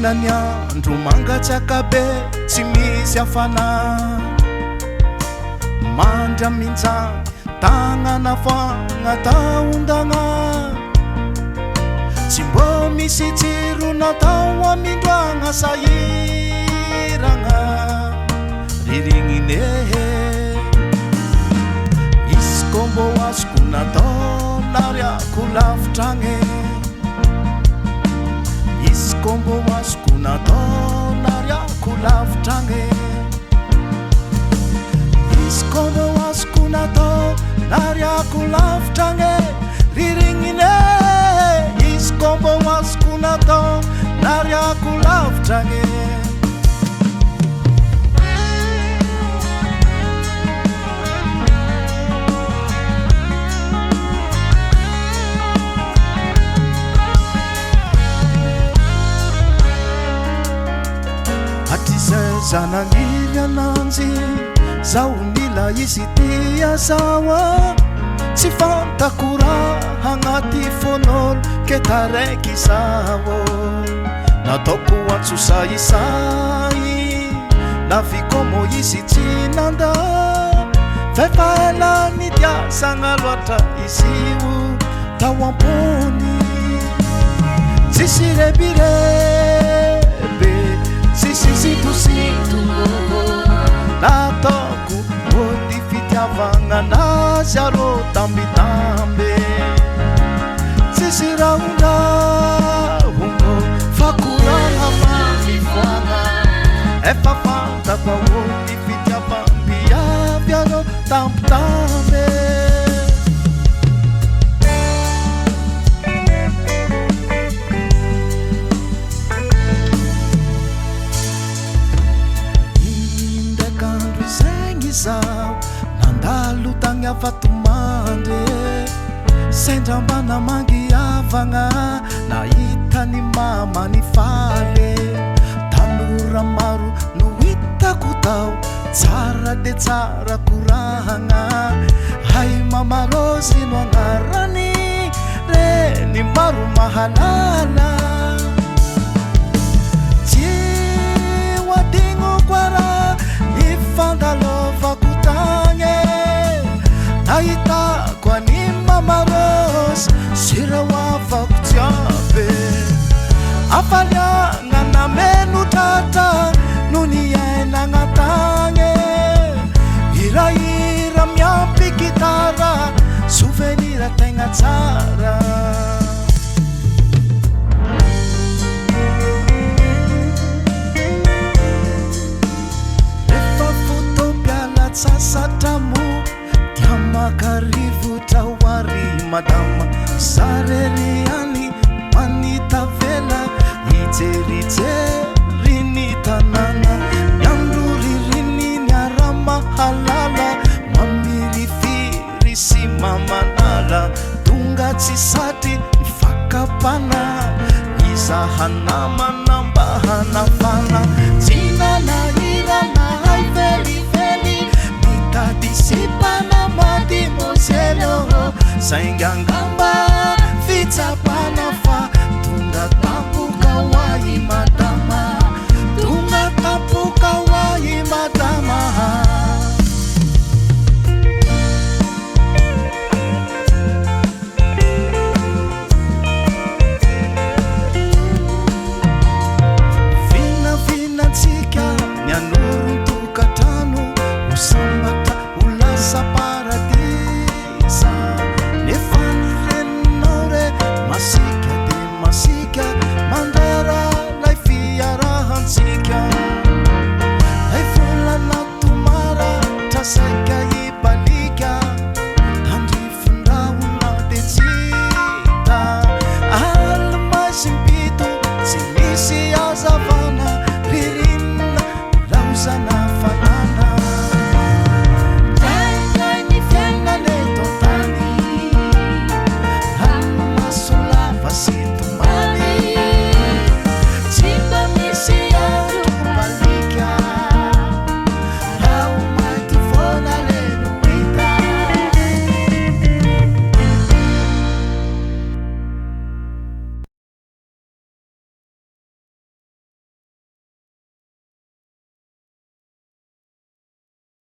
lany andro mangatsakabe tsy misy afana mandra minjany tagnana foagna taondagna tsy mbô misy tsiro natao amindroagna sahiragna rirignine izy kô mbô azoko natao nariako lavitragny izy kô mbô azoko natao nariako lavitragny izy kô mbô azoko natao nariako lavitragny rirignine izy kô mbô azoko natao nariako lavitragny zanagniry ananjy zao nila izy tia zawa tsy fantako raha agnaty fonolo ketaraiky zao nataoko antsosaisay navikômo izy tsy nanda fefaelany tiazagna loatra izy io tao ampony tsisy rebirebe sisisitosito nataoko ôty fitiavagna nazy arô tambitambe tsisy rahondrahono fakoragna mamifoagna efa fantako ôty fitiavambiavy arô tambitambe nandalo tagny avatomandre sendrambana mangiavagna nahitany mama ny faly tanora maro no hitako tao tsara de tsara koragna hay mama Rozy no agnarany reny maro mahalala tsy hoadigno koara ifandalôvako tagny nahitako any mama Rozy sira hoavako jiaby afaliagna nameno tratra no ny ainagna tagny hirahira miampy gitara souvenir tegna tsara sasatramo diamakarivotra hoary madama sareriany manitavela ijerijery ny tanàna miandro ririny ny aramahalala mamirifiry sy mamanala tonga tsy satry mifakapana izahanamana mba hanafana tsy nanahirana hay velively mitadisipana madimoselo saingangamba fitsapana